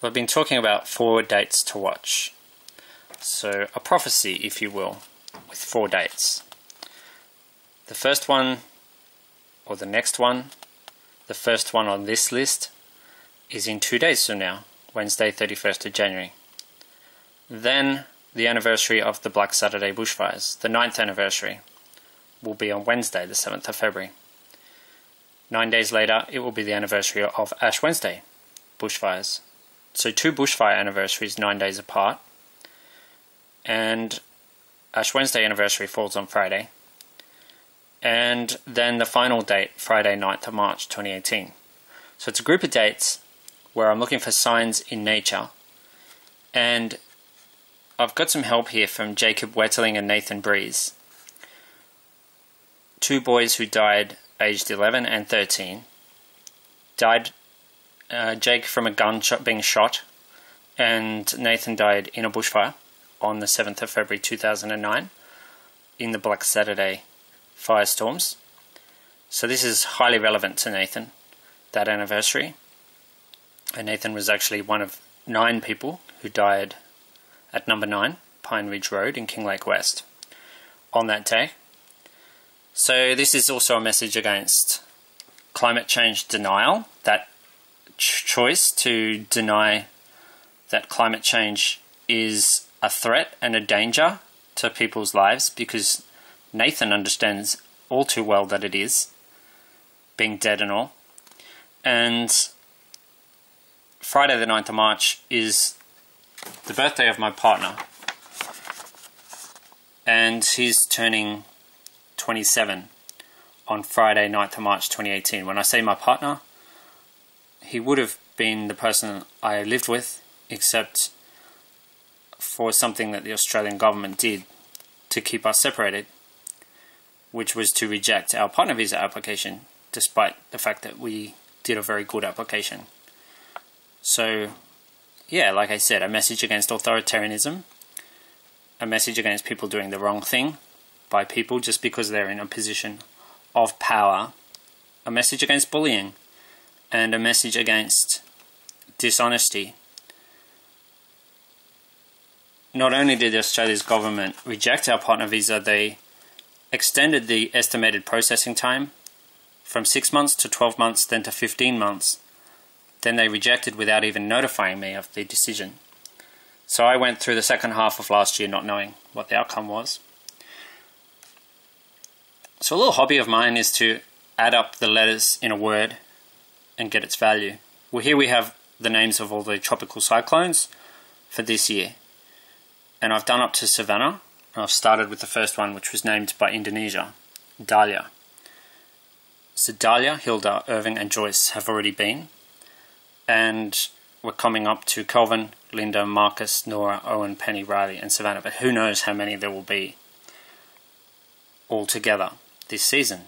So I've been talking about 4 dates to watch. So a prophecy, if you will, with 4 dates. The first one, or the next one, the first one on this list is in 2 days from now, Wednesday 31st of January. Then the anniversary of the Black Saturday bushfires, the 9th anniversary, will be on Wednesday the 7th of February. 9 days later it will be the anniversary of Ash Wednesday bushfires. So 2 bushfire anniversaries 9 days apart, and Ash Wednesday anniversary falls on Friday, and then the final date, Friday 9th of March 2018. So it's a group of dates where I'm looking for signs in nature, and I've got some help here from Jacob Wetterling and Nathan Breeze, 2 boys who died aged 11 and 13. Died Jake from a gunshot being shot, and Nathan died in a bushfire on the 7th of February 2009 in the Black Saturday firestorms. So this is highly relevant to Nathan, that anniversary. And Nathan was actually one of 9 people who died at number 9 Pine Ridge Road in Kinglake West on that day. So this is also a message against climate change denial, that choice to deny that climate change is a threat and a danger to people's lives, because Nathan understands all too well that it is, being dead and all. And Friday the 9th of March is the birthday of my partner, and he's turning 27 on Friday 9th of March 2018. When I say my partner, he would have been the person I lived with, except for something that the Australian government did to keep us separated, which was to reject our partner visa application, despite the fact that we did a very good application. So, yeah, like I said, a message against authoritarianism, a message against people doing the wrong thing by people just because they're in a position of power, a message against bullying, and a message against dishonesty. Not only did Australia's government reject our partner visa, they extended the estimated processing time from 6 months to 12 months, then to 15 months. Then they rejected without even notifying me of the decision. So I went through the second half of last year not knowing what the outcome was. So a little hobby of mine is to add up the letters in a word and get its value. Well, here we have the names of all the tropical cyclones for this year. And I've done up to Savannah. I've started with the first one, which was named by Indonesia, Dahlia. So Dahlia, Hilda, Irving and Joyce have already been. And we're coming up to Kelvin, Linda, Marcus, Nora, Owen, Penny, Riley and Savannah. But who knows how many there will be altogether this season.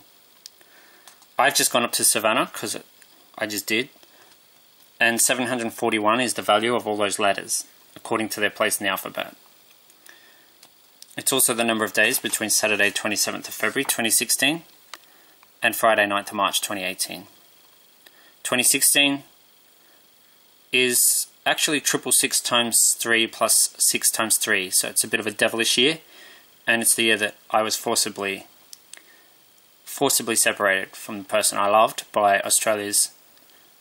I've just gone up to Savannah because I just did. And 741 is the value of all those letters, according to their place in the alphabet. It's also the number of days between Saturday 27th of February 2016 and Friday 9th of March 2018. 2016 is actually 666 times 3 plus 6 times 3, so it's a bit of a devilish year, and it's the year that I was forcibly separated from the person I loved by Australia's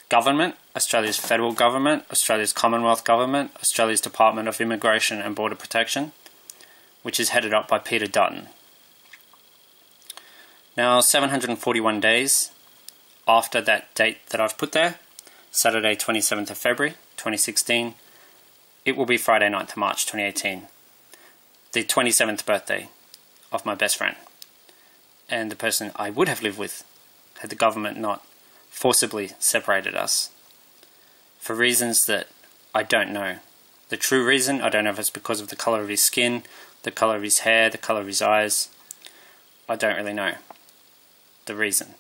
government, Australia's federal government, Australia's Commonwealth government, Australia's Department of Immigration and Border Protection, which is headed up by Peter Dutton. Now, 741 days after that date that I've put there, Saturday 27th of February 2016, it will be Friday 9th of March 2018, the 27th birthday of my best friend, and the person I would have lived with had the government not forcibly separated us, for reasons that I don't know. The true reason, I don't know if it's because of the colour of his skin, the colour of his hair, the colour of his eyes. I don't really know the reason.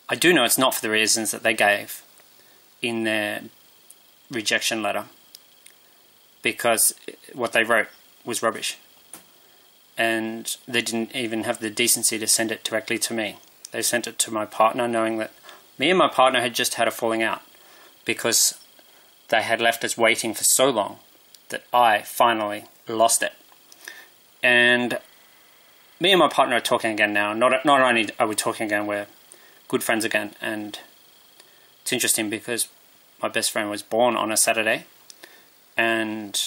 I do know it's not for the reasons that they gave in their rejection letter, because what they wrote was rubbish, and they didn't even have the decency to send it directly to me. They sent it to my partner, knowing that me and my partner had just had a falling out, because they had left us waiting for so long that I finally lost it. And me and my partner are talking again now. Not only are we talking again, we're good friends again. And it's interesting because my best friend was born on a Saturday and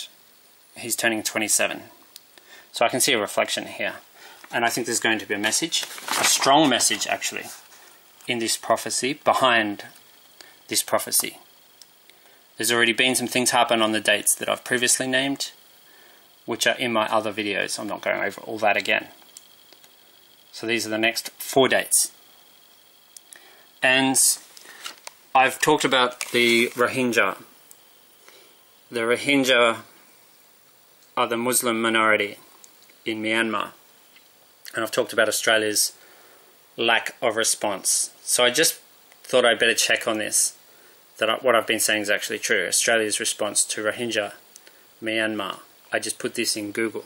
he's turning 27. So I can see a reflection here. And I think there's going to be a message, a strong message actually, in this prophecy, behind this prophecy. There's already been some things happen on the dates that I've previously named, which are in my other videos. I'm not going over all that again. So these are the next 4 dates. And I've talked about the Rohingya. The Rohingya are the Muslim minority in Myanmar. And I've talked about Australia's lack of response. So I just thought I'd better check on this, that what I've been saying is actually true. Australia's response to Rohingya, Myanmar. I just put this in Google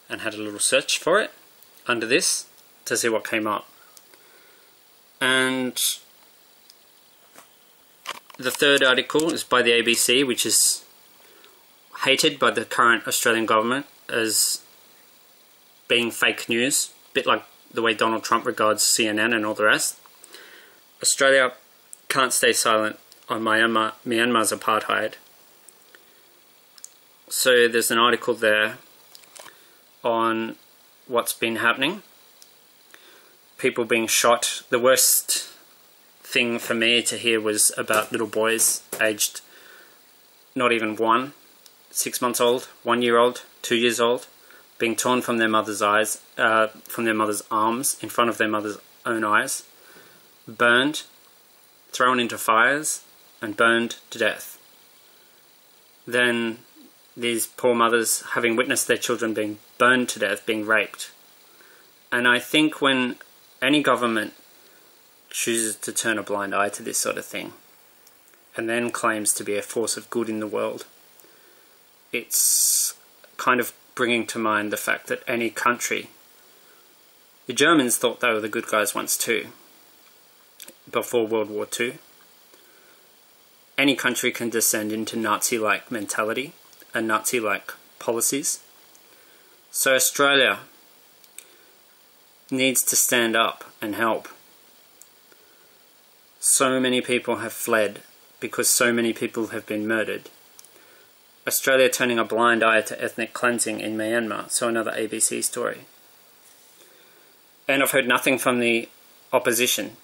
and had a little search for it under this to see what came up. And the third article is by the ABC, which is hated by the current Australian government as being fake news, a bit like the way Donald Trump regards CNN and all the rest. Australia can't stay silent on Myanmar's apartheid. So there's an article there on what's been happening. People being shot. The worst thing for me to hear was about little boys aged not even 1, 6 months old, 1 year old, 2 years old, being torn from their mother's from their mother's arms in front of their mother's own eyes, burned, thrown into fires, and burned to death. Then these poor mothers, having witnessed their children being burned to death, being raped. And I think when any government chooses to turn a blind eye to this sort of thing, and then claims to be a force of good in the world, it's kind of bringing to mind the fact that any country, the Germans thought they were the good guys once too, before World War II. Any country can descend into Nazi-like mentality and Nazi-like policies. So Australia needs to stand up and help. So many people have fled because so many people have been murdered. Australia turning a blind eye to ethnic cleansing in Myanmar, so another ABC story. And I've heard nothing from the opposition,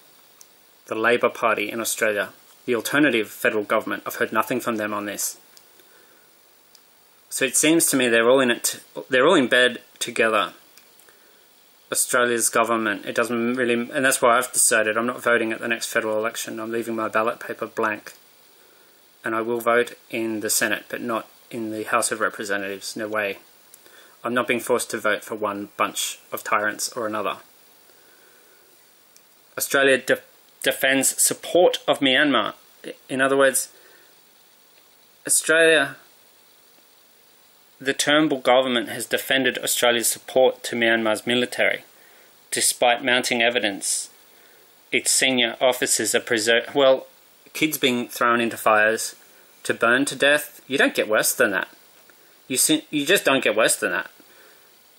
the Labor Party in Australia, the alternative federal government. I've heard nothing from them on this. So it seems to me they're all in bed together. Australia's government, it doesn't really, and that's why I've decided I'm not voting at the next federal election. I'm leaving my ballot paper blank. And I will vote in the Senate, but not in the House of Representatives. No way. I'm not being forced to vote for one bunch of tyrants or another. Australia defends support of Myanmar. In other words, Australia, the Turnbull government has defended Australia's support to Myanmar's military, despite mounting evidence. Its senior officers are kids being thrown into fires to burn to death, you don't get worse than that. You just don't get worse than that.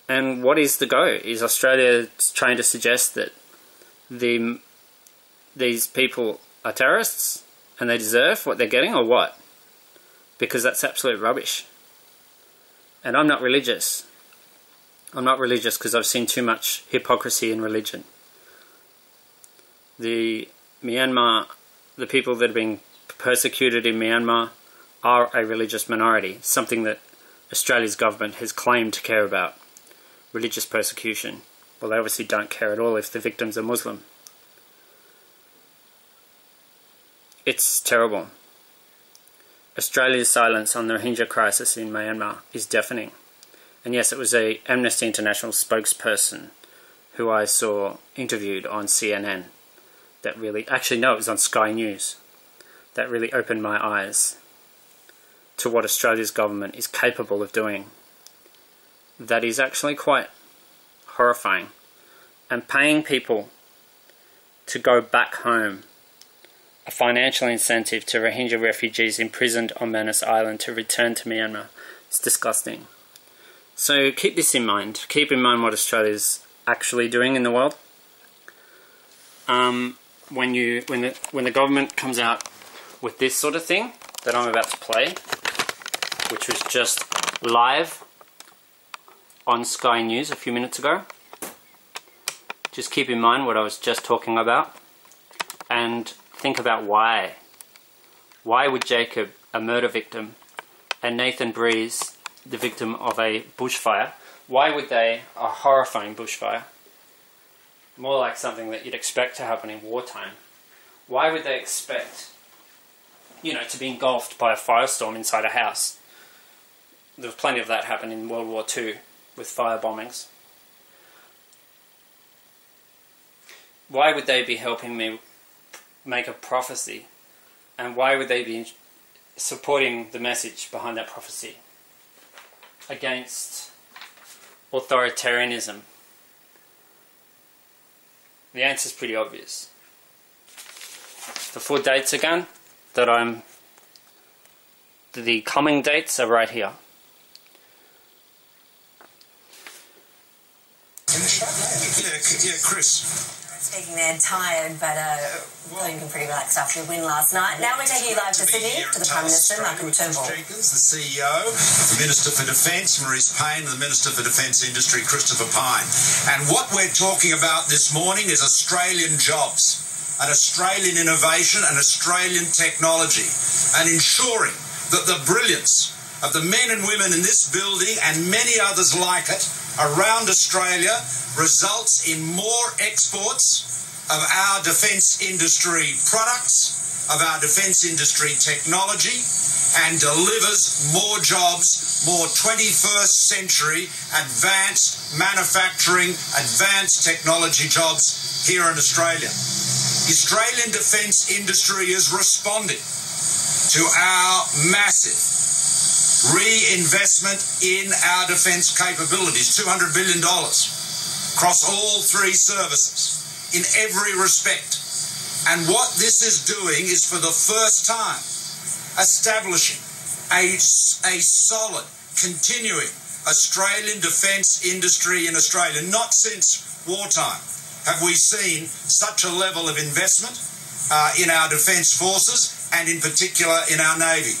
And what is the go? Is Australia trying to suggest that these people are terrorists and they deserve what they're getting, or what? Because that's absolute rubbish. And I'm not religious. I'm not religious because I've seen too much hypocrisy in religion. The people that are being persecuted in Myanmar are a religious minority, something that Australia's government has claimed to care about. Religious persecution. Well, they obviously don't care at all if the victims are Muslim. It's terrible. Australia's silence on the Rohingya crisis in Myanmar is deafening. And yes, it was an Amnesty International spokesperson who I saw interviewed on CNN that really, actually no, it was on Sky News, that really opened my eyes to what Australia's government is capable of doing. That is actually quite horrifying. And paying people to go back home a financial incentive to Rohingya refugees imprisoned on Manus Island to return to Myanmar. It's disgusting. So keep this in mind. Keep in mind what Australia's actually doing in the world. When the government comes out with this sort of thing that I'm about to play, which was just live on Sky News a few minutes ago, just keep in mind what I was just talking about and think about why. Why would Jacob, a murder victim, and Nathan Breeze, the victim of a bushfire, why would they, a horrifying bushfire, more like something that you'd expect to happen in wartime, why would they expect, to be engulfed by a firestorm inside a house? There was plenty of that happen in World War II with fire bombings. Why would they be helping me make a prophecy? And why would they be supporting the message behind that prophecy against authoritarianism? The answer is pretty obvious. The 4 dates again the coming dates are right here. Yeah, Chris. Speaking there, tired, but feeling pretty relaxed after your win last night. Now we're taking you live to Sydney to the Prime Minister, Malcolm Turnbull. The CEO, the Minister for Defence, Marise Payne, and the Minister for Defence Industry, Christopher Pyne. And what we're talking about this morning is Australian jobs, and Australian innovation and Australian technology, and ensuring that the brilliance of the men and women in this building and many others like it around Australia results in more exports of our defence industry products, of our defence industry technology, and delivers more jobs, more 21st century advanced manufacturing, advanced technology jobs here in Australia. The Australian defence industry is responding to our massive reinvestment in our defence capabilities, $200 billion across all 3 services in every respect. And what this is doing is for the first time establishing a solid, continuing Australian defence industry in Australia. Not since wartime have we seen such a level of investment in our defence forces and in particular in our Navy.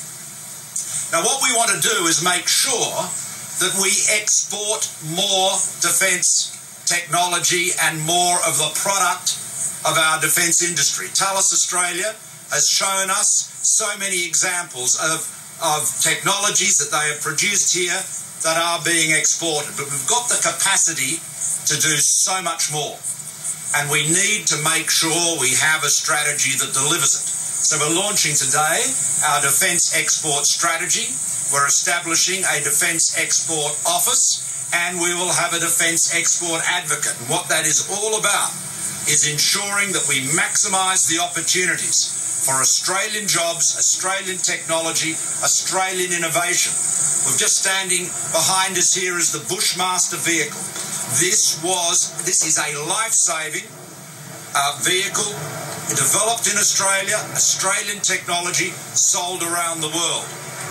Now what we want to do is make sure that we export more defence technology and more of the product of our defence industry. Thales Australia has shown us so many examples of technologies that they have produced here that are being exported. But we've got the capacity to do so much more. And we need to make sure we have a strategy that delivers it. So we're launching today our Defence Export Strategy. We're establishing a Defence Export Office, and we will have a Defence Export Advocate. And what that is all about is ensuring that we maximise the opportunities for Australian jobs, Australian technology, Australian innovation. We're just standing behind us here is the Bushmaster vehicle. This is a life-saving vehicle developed in Australia, Australian technology, sold around the world.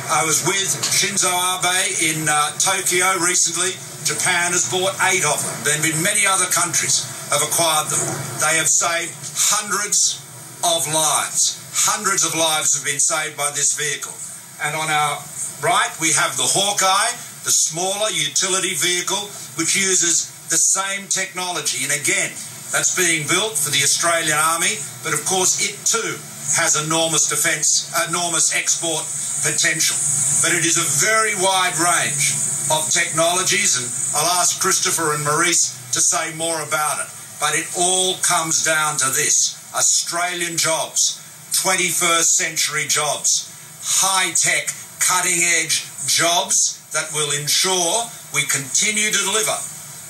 I was with Shinzo Abe in Tokyo recently. Japan has bought 8 of them. There have been many other countries have acquired them. They have saved hundreds of lives. Hundreds of lives have been saved by this vehicle. And on our right, we have the Hawkeye, the smaller utility vehicle, which uses the same technology. And again, that's being built for the Australian Army, but of course it too has enormous export potential. But it is a very wide range of technologies, and I'll ask Christopher and Marise to say more about it. But it all comes down to this: Australian jobs, 21st century jobs, high-tech, cutting-edge jobs that will ensure we continue to deliver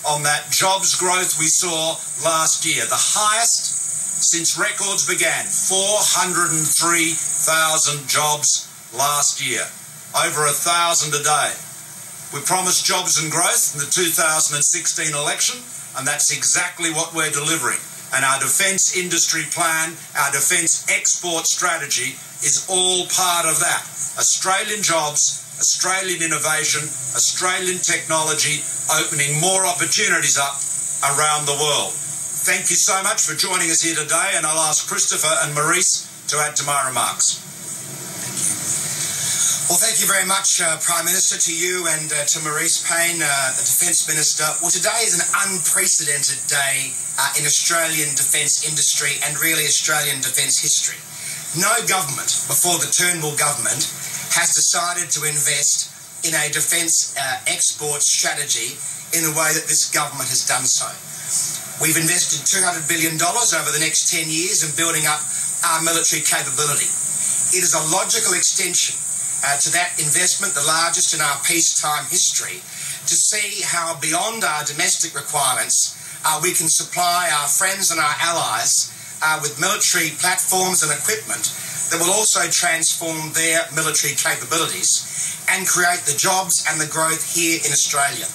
on that jobs growth we saw last year, the highest since records began, 403,000 jobs last year, over 1,000 a day. We promised jobs and growth in the 2016 election, and that's exactly what we're delivering. and our defence industry plan, our defence export strategy is all part of that. Australian jobs, Australian innovation, Australian technology, opening more opportunities up around the world. Thank you so much for joining us here today, and I'll ask Christopher and Maurice to add to my remarks. Well, thank you very much, Prime Minister, to you and to Marise Payne, the Defence Minister. Well, today is an unprecedented day in Australian defence industry and really Australian defence history. No government before the Turnbull government has decided to invest in a defence export strategy in the way that this government has done so. We've invested $200 billion over the next 10 years in building up our military capability. It is a logical extension to that investment, the largest in our peacetime history, to see how beyond our domestic requirements we can supply our friends and our allies with military platforms and equipment that will also transform their military capabilities and create the jobs and the growth here in Australia.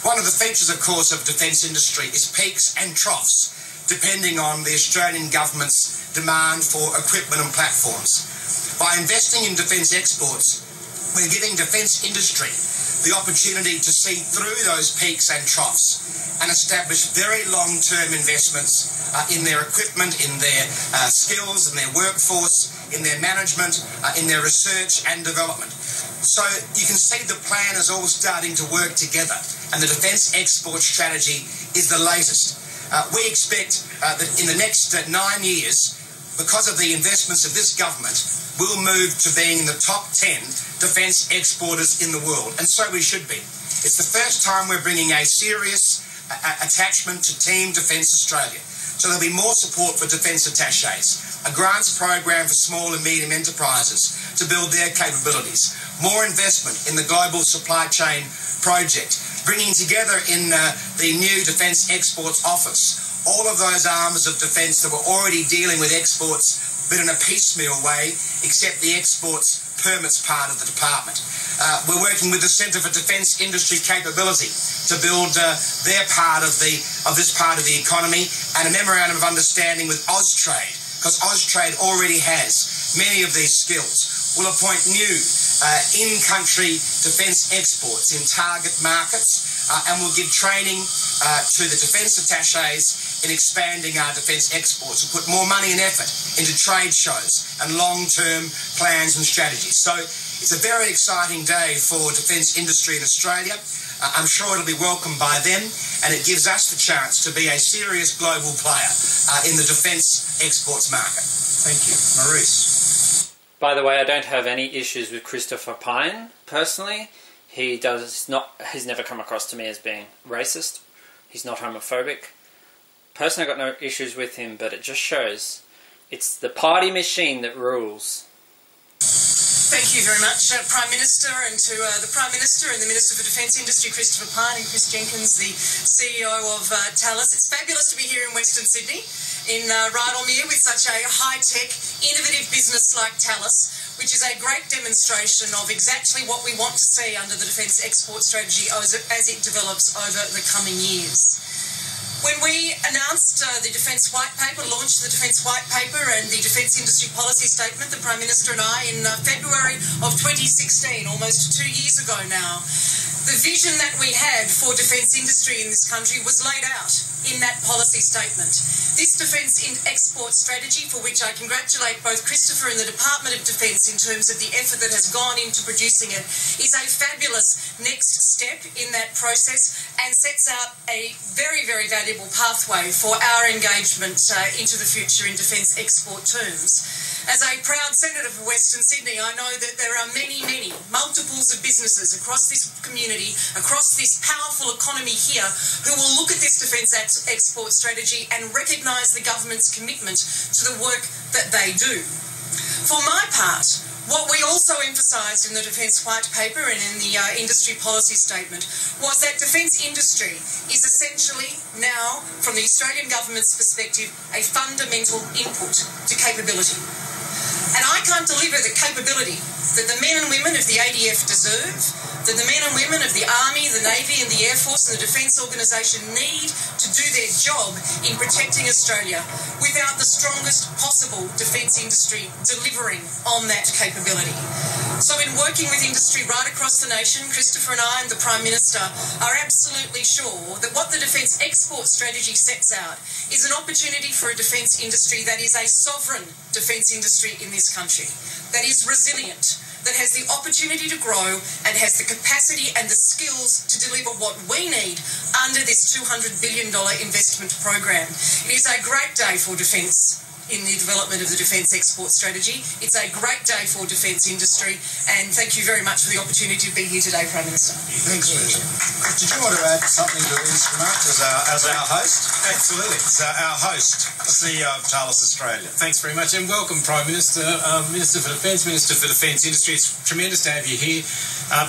One of the features, of course, of defence industry is peaks and troughs, depending on the Australian government's demand for equipment and platforms. By investing in defence exports, we're giving defence industry the opportunity to see through those peaks and troughs and establish very long-term investments in their equipment, in their skills, in their workforce, in their management, in their research and development. So you can see the plan is all starting to work together, and the defence export strategy is the latest. We expect that in the next 9 years, because of the investments of this government, we'll move to being in the top 10 defence exporters in the world, and so we should be. It's the first time we're bringing a serious attachment to Team Defence Australia. So there'll be more support for defence attachés, a grants program for small and medium enterprises to build their capabilities, more investment in the Global Supply Chain Project, bringing together in the new Defence Exports Office all of those arms of defence that were already dealing with exports but in a piecemeal way, except the exports permits part of the department. We're working with the Centre for Defence Industry Capability to build their part of this part of the economy, and a memorandum of understanding with Austrade, because Austrade already has many of these skills. We'll appoint new in-country defence exports in target markets, and we'll give training to the defence attachés in expanding our defence exports. We'll put more money and effort into trade shows and long-term plans and strategies. So it's a very exciting day for defence industry in Australia. I'm sure it'll be welcomed by them, and it gives us the chance to be a serious global player in the defence exports market. Thank you. Maurice. By the way, I don't have any issues with Christopher Pyne, personally. He's never come across to me as being racist. He's not homophobic. Personally, I've got no issues with him, but it just shows it's the party machine that rules. Thank you very much, Prime Minister, and to the Prime Minister and the Minister for Defence Industry, Christopher Pyne, and Chris Jenkins, the CEO of Thales. It's fabulous to be here in Western Sydney, in Rydalmere, with such a high-tech, innovative business like Thales, which is a great demonstration of exactly what we want to see under the Defence Export Strategy as it develops over the coming years. When we announced the Defence White Paper, launched the Defence White Paper and the Defence Industry Policy Statement, the Prime Minister and I, in February of 2016, almost 2 years ago now, the vision that we had for defence industry in this country was laid out in that policy statement. This defence export strategy, for which I congratulate both Christopher and the Department of Defence in terms of the effort that has gone into producing it, is a fabulous next step in that process and sets out a very, very valuable pathway for our engagement into the future in defence export terms. As a proud senator for Western Sydney, I know that there are many, multiples of businesses across this community, across this powerful economy here, who will look at this defence export strategy and recognise the government's commitment to the work that they do. For my part, what we also emphasised in the Defence White Paper and in the Industry Policy Statement was that defence industry is essentially now, from the Australian Government's perspective, a fundamental input to capability. And I can't deliver the capability that the men and women of the ADF deserve, that the men and women of the Army, the Navy and the Air Force and the Defence Organisation need to do their job in protecting Australia without the strongest possible defence industry delivering on that capability. So in working with industry right across the nation, Christopher and I and the Prime Minister are absolutely sure that what the Defence Export Strategy sets out is an opportunity for a defence industry that is a sovereign defence industry in this country, that is resilient, that has the opportunity to grow and has the capacity and the skills to deliver what we need under this $200 billion investment program. It is a great day for defence in the development of the Defence Export Strategy. It's a great day for defence industry, and thank you very much for the opportunity to be here today, Prime Minister. Thanks, Richard. Did you want to add something to these remarks as our host? Absolutely. So our host, CEO of Thales Australia. Thanks very much, and welcome, Prime Minister, Minister for Defence, Minister for Defence Industry. It's tremendous to have you here.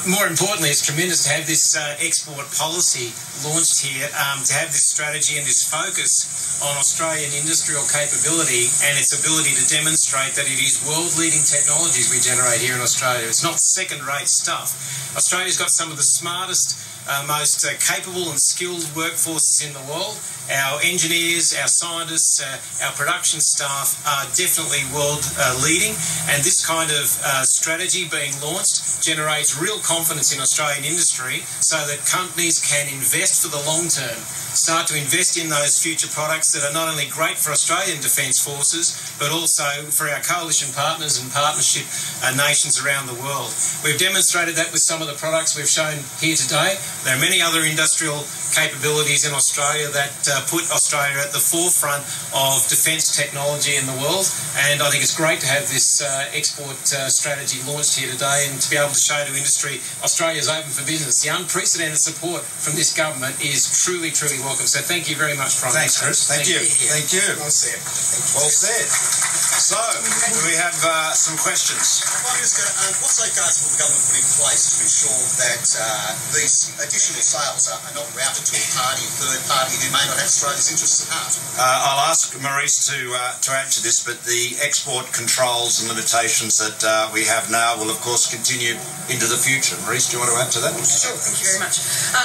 More importantly, it's tremendous to have this export policy launched here, to have this strategy and this focus on Australian industrial capability and its ability to demonstrate that it is world-leading technologies we generate here in Australia. It's not second-rate stuff. Australia's got some of the smartest, most capable and skilled workforces in the world. Our engineers, our scientists, our production staff are definitely world-leading, and this kind of strategy being launched generates real confidence in Australian industry so that companies can invest for the long term, start to invest in those future products that are not only great for Australian Defence Forces, but also for our coalition partners and partnership nations around the world. We've demonstrated that with some of the products we've shown here today. There are many other industrial capabilities in Australia that put Australia at the forefront of defence technology in the world, and I think it's great to have this export strategy launched here today and to be able to show to industry Australia's open for business. The unprecedented support from this government is truly, truly welcome. So thank you very much, Prime Thanks, Minister. Chris. Thank you. Thank you. Well said. Well said. So, do we have some questions? Prime Minister, what safeguards will the government put in place to ensure that these additional sales are not routed to a party, a third party who may not have Australia's interests at heart? I'll ask Maurice to add to this, but the export controls and limitations that we have now will, of course, continue into the future. Maurice, do you want to add to that? Sure, thank you very much.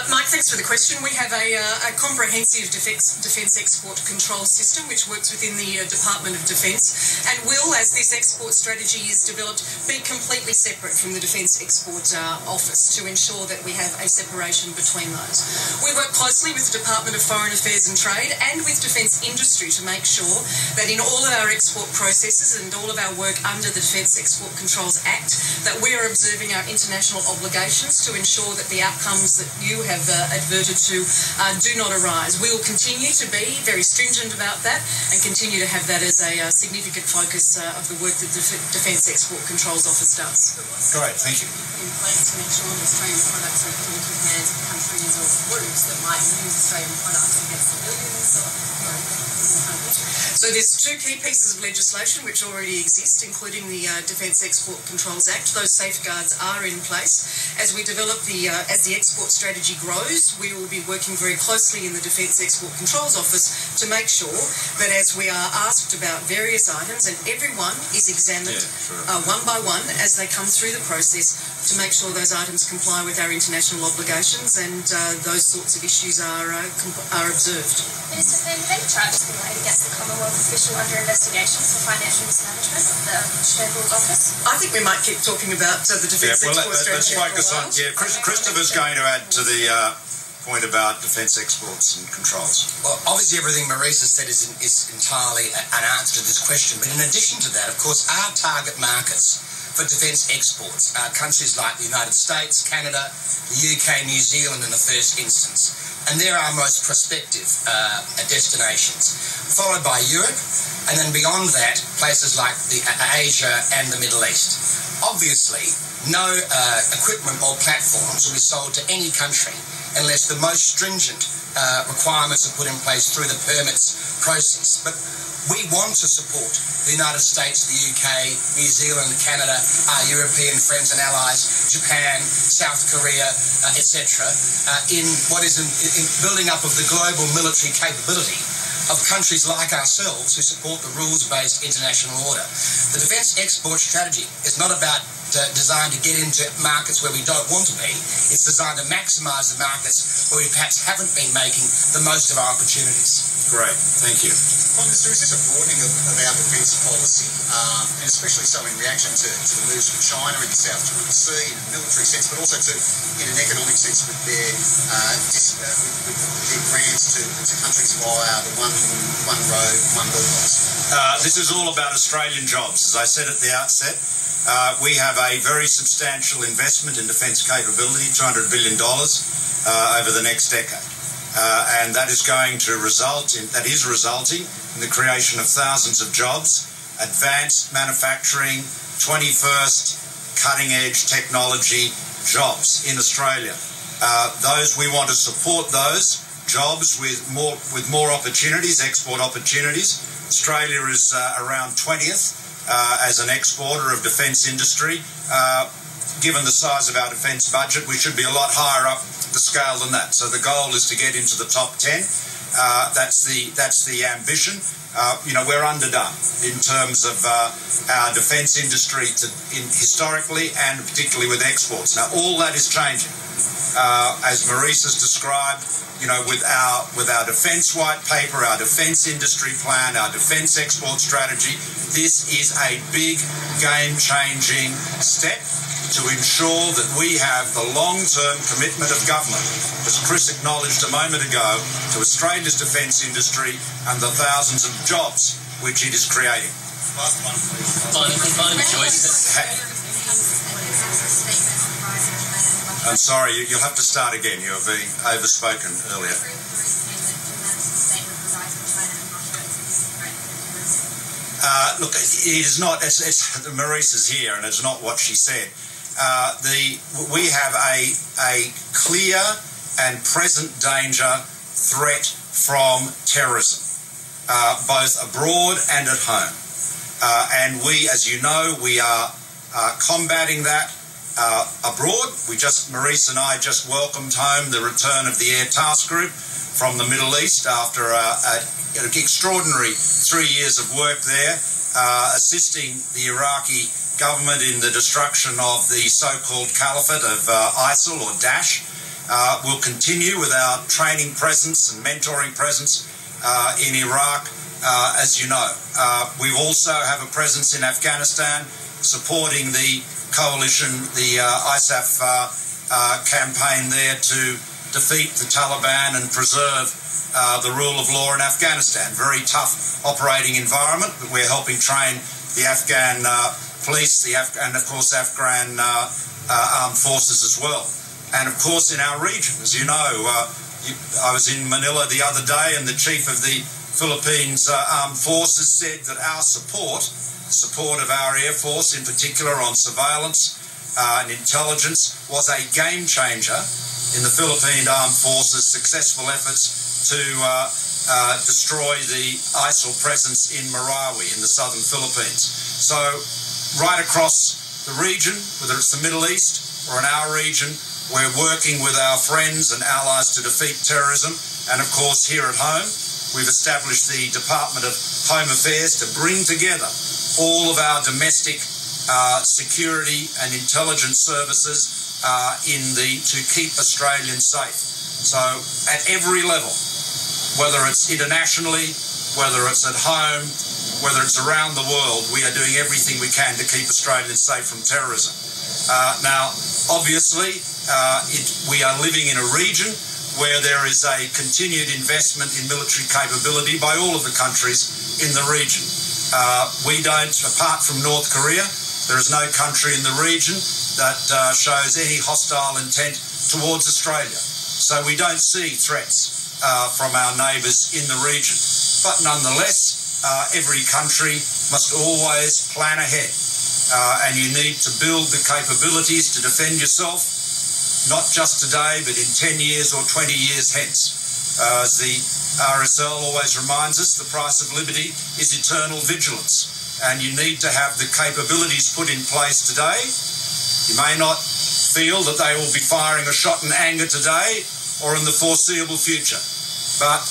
Mike, thanks for the question. We have a comprehensive defence export control system which works within the Department of Defence and will, as this export strategy is developed, be completely separate from the Defence Export Office to ensure that we have a separation between those. We work closely with the Department of Foreign Affairs and Trade and with defence industry to make sure that in all of our export processes and all of our work under the Defence Export Controls Act, that we are observing our international obligations to ensure that the outcomes that you have adverted to do not arise. We will continue to be very stringent about that and continue to have that as a significant focus of the work that the Defence Export Controls Office does. Great, thank you. In place to make sure that Australian products are put into the hands of countries or groups that might use Australian products against civilians or So there's two key pieces of legislation which already exist, including the Defence Export Controls Act. Those safeguards are in place. As we develop as the export strategy grows, we will be working very closely in the Defence Export Controls Office to make sure that as we are asked about various items, and everyone is examined one by one as they come through the process, to make sure those items comply with our international obligations and those sorts of issues are observed. Minister, there have been charges been laid against the Commonwealth official under investigation for financial mismanagement of the Schneeball's office. I think we might keep talking about the Defence Export Strategy. Let's focus on. Christopher's going to add to the point about defence exports and controls. Well, obviously everything Maurice has said is entirely an answer to this question, but in addition to that, of course, our target markets for defence exports are countries like the United States, Canada, the UK, New Zealand in the first instance. And they're our most prospective destinations, followed by Europe, and then beyond that, places like Asia and the Middle East. Obviously, no equipment or platforms will be sold to any country unless the most stringent requirements are put in place through the permits process. But we want to support the United States, the UK, New Zealand, Canada, our European friends and allies, Japan, South Korea, etc., in what is in building up of the global military capability of countries like ourselves who support the rules-based international order. The Defence Export Strategy is not about designed to get into markets where we don't want to be. It's designed to maximise the markets where we perhaps haven't been making the most of our opportunities. Great, thank you. Prime Minister, is this a broadening of our defence policy, and especially so in reaction to the moves from China in the South China Sea in a military sense, but also in an economic sense with their grants to countries via the One Road, One Belt policy? This is all about Australian jobs. As I said at the outset, we have a very substantial investment in defence capability, $200 billion over the next decade. And that is resulting in the creation of thousands of jobs, advanced manufacturing, 21st cutting-edge technology jobs in Australia. We want to support those jobs with more opportunities, export opportunities. Australia is around 20th as an exporter of defence industry. Given the size of our defence budget, we should be a lot higher up the scale than that. So the goal is to get into the top 10. That's the ambition. We're underdone in terms of our defence industry historically and particularly with exports. Now all that is changing. As Maurice has described, with our defence white paper, our defence industry plan, our defence export strategy, this is a big game-changing step to ensure that we have the long-term commitment of government, as Chris acknowledged a moment ago, to Australia's defence industry and the thousands of jobs which it is creating. Last one, please. I'm sorry, you'll have to start again. You were being overspoken earlier. Look, it is not, Maurice is here, and it's not what she said. We have a clear and present danger threat from terrorism, both abroad and at home. And we, as you know, we are combating that abroad. Maurice and I just welcomed home the return of the Air Task Group from the Middle East after an extraordinary 3 years of work there, assisting the Iraqi government in the destruction of the so-called caliphate of ISIL or Daesh. We'll continue with our training presence and mentoring presence in Iraq, as you know. We also have a presence in Afghanistan supporting the coalition, the ISAF campaign there to defeat the Taliban and preserve the rule of law in Afghanistan. Very tough operating environment, but we're helping train the Afghan police, and of course Afghan armed forces as well. And of course in our region, as you know, I was in Manila the other day, and the chief of the Philippines armed forces said that our support of our Air Force in particular on surveillance and intelligence was a game changer in the Philippine armed forces' successful efforts to destroy the ISIL presence in Marawi in the southern Philippines. So right across the region, whether it's the Middle East or in our region, we're working with our friends and allies to defeat terrorism. And of course here at home, we've established the Department of Home Affairs to bring together all of our domestic security and intelligence services to keep Australians safe. So at every level, whether it's internationally, whether it's at home, whether it's around the world, we are doing everything we can to keep Australians safe from terrorism. Now, obviously, we are living in a region where there is a continued investment in military capability by all of the countries in the region. We don't, apart from North Korea, there is no country in the region that shows any hostile intent towards Australia. So we don't see threats from our neighbours in the region. But nonetheless, every country must always plan ahead. And you need to build the capabilities to defend yourself, not just today, but in 10 years or 20 years hence. As the RSL always reminds us, the price of liberty is eternal vigilance. And you need to have the capabilities put in place today. You may not feel that they will be firing a shot in anger today or in the foreseeable future. But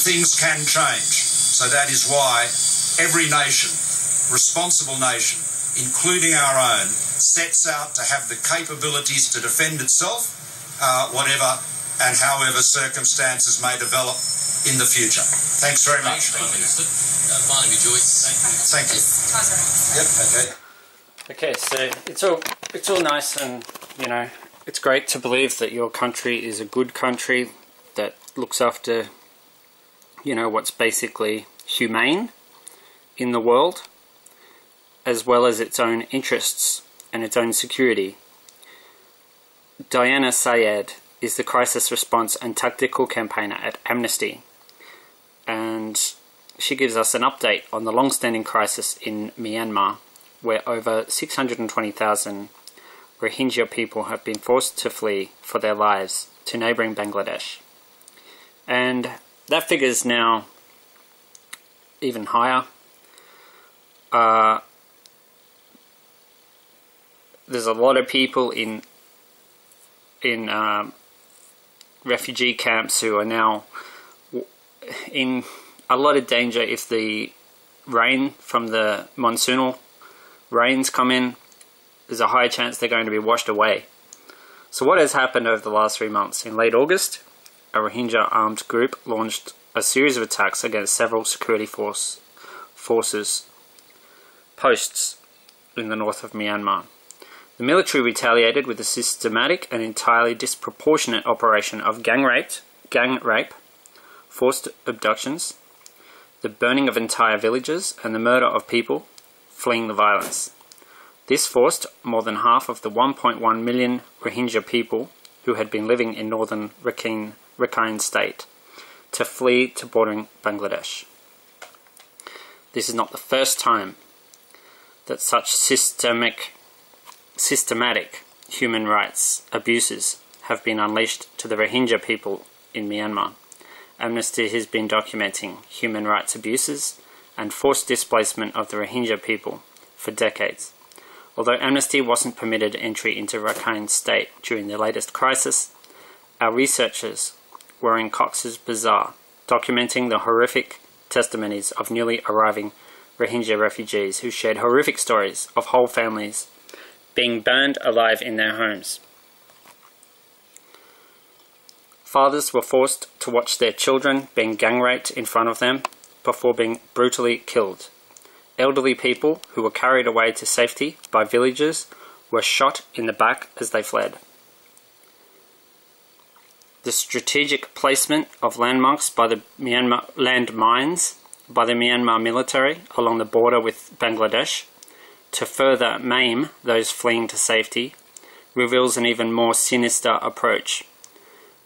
things can change. So that is why every nation, responsible nation, including our own, sets out to have the capabilities to defend itself, whatever and however circumstances may develop in the future. Thanks very much. Prime Minister. Barnaby Joyce. Thank you. Yep. Okay. Okay, so it's all nice, and you know, it's great to believe that your country is a good country that looks after, you know, what's basically humane in the world, as well as its own interests and its own security. Diana Sayed is the crisis response and tactical campaigner at Amnesty, and she gives us an update on the long-standing crisis in Myanmar, where over 620,000 Rohingya people have been forced to flee for their lives to neighbouring Bangladesh. And that figure is now even higher. There's a lot of people in refugee camps who are now in a lot of danger if the rain from the monsoonal rains come in. There's a high chance they're going to be washed away. So what has happened over the last 3 months? In late August, a Rohingya armed group launched a series of attacks against several security forces posts in the north of Myanmar. The military retaliated with a systematic and entirely disproportionate operation of gang rape, forced abductions, the burning of entire villages, and the murder of people fleeing the violence. This forced more than half of the 1.1 million Rohingya people who had been living in northern Rakhine State to flee to bordering Bangladesh. This is not the first time that such systematic human rights abuses have been unleashed to the Rohingya people in Myanmar. Amnesty has been documenting human rights abuses and forced displacement of the Rohingya people for decades. Although Amnesty wasn't permitted entry into Rakhine State during the latest crisis, our researchers were in Cox's Bazar, documenting the horrific testimonies of newly arriving Rohingya refugees who shared horrific stories of whole families being burned alive in their homes. Fathers were forced to watch their children being gang raped in front of them before being brutally killed. Elderly people who were carried away to safety by villagers were shot in the back as they fled. The strategic placement of landmarks by the landmines by the Myanmar military along the border with Bangladesh to further maim those fleeing to safety reveals an even more sinister approach,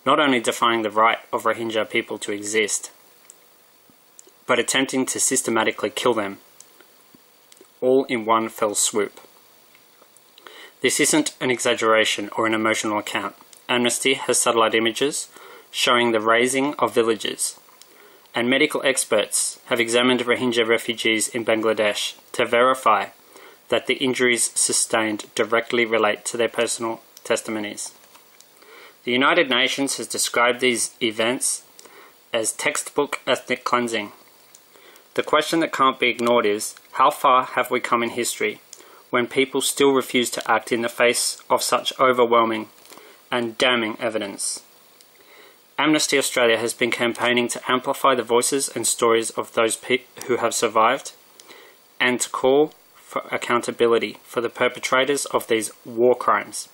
not only defying the right of Rohingya people to exist, but attempting to systematically kill them, all in one fell swoop. This isn't an exaggeration or an emotional account. Amnesty has satellite images showing the razing of villages, and medical experts have examined Rohingya refugees in Bangladesh to verify that the injuries sustained directly relate to their personal testimonies. The United Nations has described these events as textbook ethnic cleansing. The question that can't be ignored is, how far have we come in history when people still refuse to act in the face of such overwhelming and damning evidence? Amnesty Australia has been campaigning to amplify the voices and stories of those who have survived and to call for accountability for the perpetrators of these war crimes.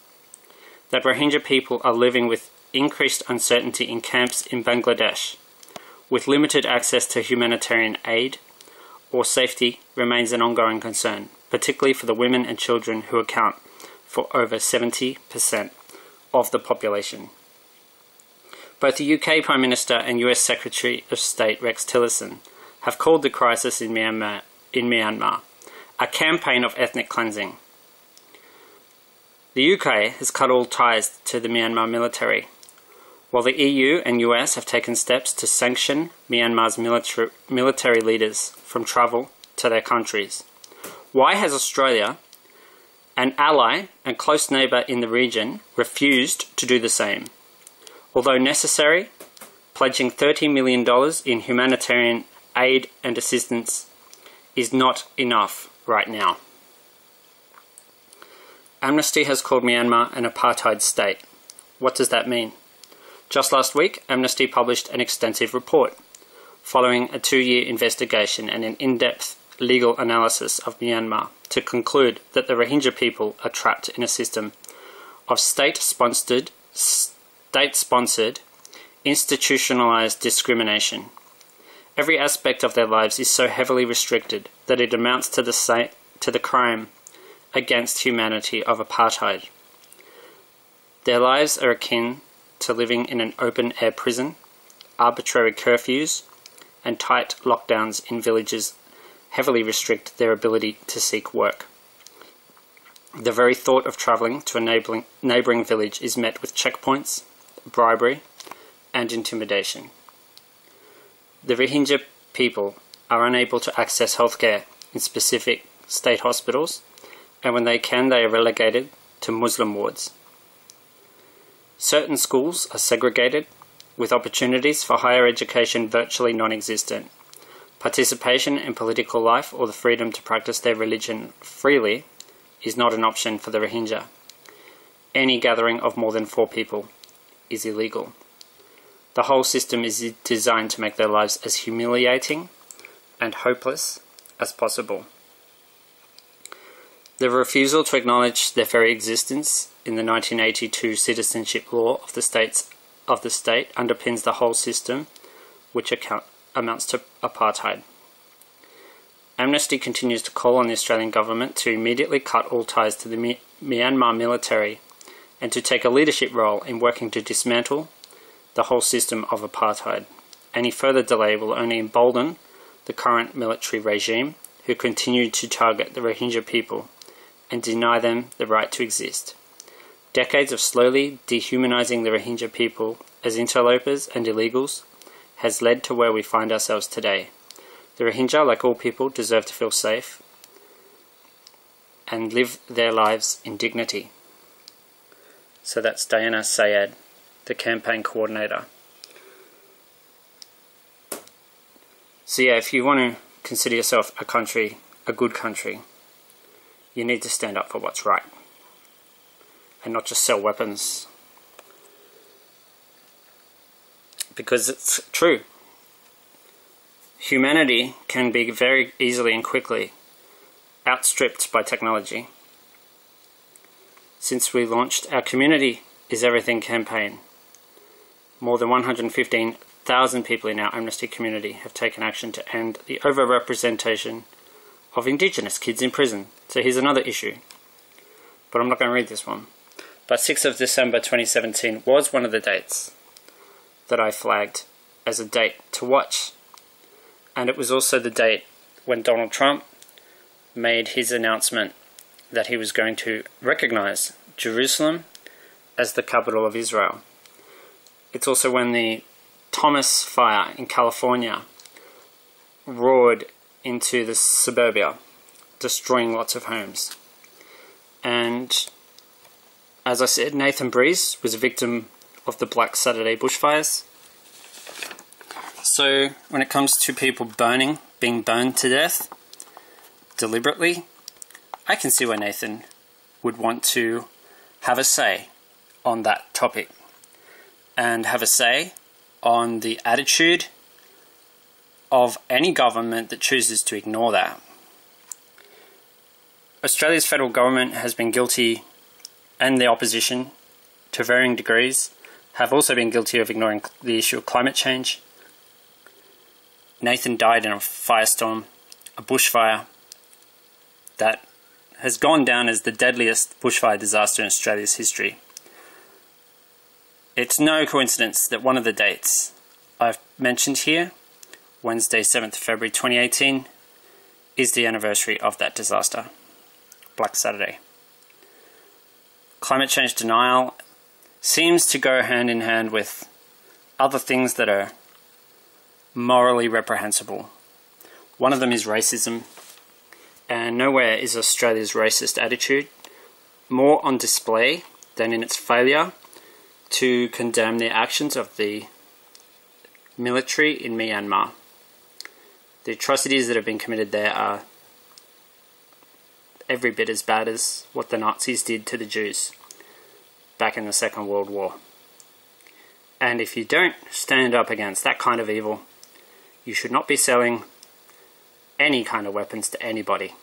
That Rohingya people are living with increased uncertainty in camps in Bangladesh, with limited access to humanitarian aid or safety, remains an ongoing concern, particularly for the women and children who account for over 70% of the population. Both the UK Prime Minister and US Secretary of State Rex Tillerson have called the crisis in Myanmar a campaign of ethnic cleansing. The UK has cut all ties to the Myanmar military, while the EU and US have taken steps to sanction Myanmar's military leaders from travel to their countries. Why has Australia, an ally and close neighbour in the region, refused to do the same? Although necessary, pledging $30 million in humanitarian aid and assistance is not enough right now. Amnesty has called Myanmar an apartheid state. What does that mean? Just last week, Amnesty published an extensive report following a 2-year investigation and an in-depth legal analysis of Myanmar to conclude that the Rohingya people are trapped in a system of state-sponsored, institutionalized discrimination. Every aspect of their lives is so heavily restricted that it amounts to the crime against humanity of apartheid. Their lives are akin to living in an open-air prison. Arbitrary curfews and tight lockdowns in villages heavily restrict their ability to seek work. The very thought of travelling to a neighbouring village is met with checkpoints, bribery, and intimidation. The Rohingya people are unable to access healthcare in specific state hospitals, and when they can, they are relegated to Muslim wards. Certain schools are segregated, with opportunities for higher education virtually non-existent. Participation in political life or the freedom to practice their religion freely is not an option for the Rohingya. Any gathering of more than 4 people is illegal. The whole system is designed to make their lives as humiliating and hopeless as possible. The refusal to acknowledge their very existence in the 1982 citizenship law of the state underpins the whole system, which amounts to apartheid. Amnesty continues to call on the Australian government to immediately cut all ties to the Myanmar military and to take a leadership role in working to dismantle the whole system of apartheid. Any further delay will only embolden the current military regime, who continue to target the Rohingya people and deny them the right to exist. Decades of slowly dehumanizing the Rohingya people as interlopers and illegals has led to where we find ourselves today. The Rohingya, like all people, deserve to feel safe and live their lives in dignity. So that's Diana Sayed, the campaign coordinator. So yeah, if you want to consider yourself a good country, you need to stand up for what's right and not just sell weapons. Because it's true. Humanity can be very easily and quickly outstripped by technology. Since we launched our Community is Everything campaign, more than 115,000 people in our Amnesty community have taken action to end the overrepresentation of Indigenous kids in prison. So here's another issue, but I'm not going to read this one. But 6th of December 2017 was one of the dates that I flagged as a date to watch. And it was also the date when Donald Trump made his announcement that he was going to recognize Jerusalem as the capital of Israel. It's also when the Thomas Fire in California roared into the suburbia, destroying lots of homes. And as I said, Nathan Breeze was a victim of the Black Saturday bushfires. So when it comes to people being burned to death deliberately, I can see why Nathan would want to have a say on that topic and have a say on the attitude of any government that chooses to ignore that. Australia's federal government has been guilty, and the opposition, to varying degrees, have also been guilty of ignoring the issue of climate change. Nathan died in a firestorm, a bushfire, that has gone down as the deadliest bushfire disaster in Australia's history. It's no coincidence that one of the dates I've mentioned here, Wednesday, 7th February 2018, is the anniversary of that disaster, Black Saturday. Climate change denial seems to go hand in hand with other things that are morally reprehensible. One of them is racism, and nowhere is Australia's racist attitude more on display than in its failure to condemn the actions of the military in Myanmar. The atrocities that have been committed there are every bit as bad as what the Nazis did to the Jews back in the Second World War. And if you don't stand up against that kind of evil, you should not be selling any kind of weapons to anybody.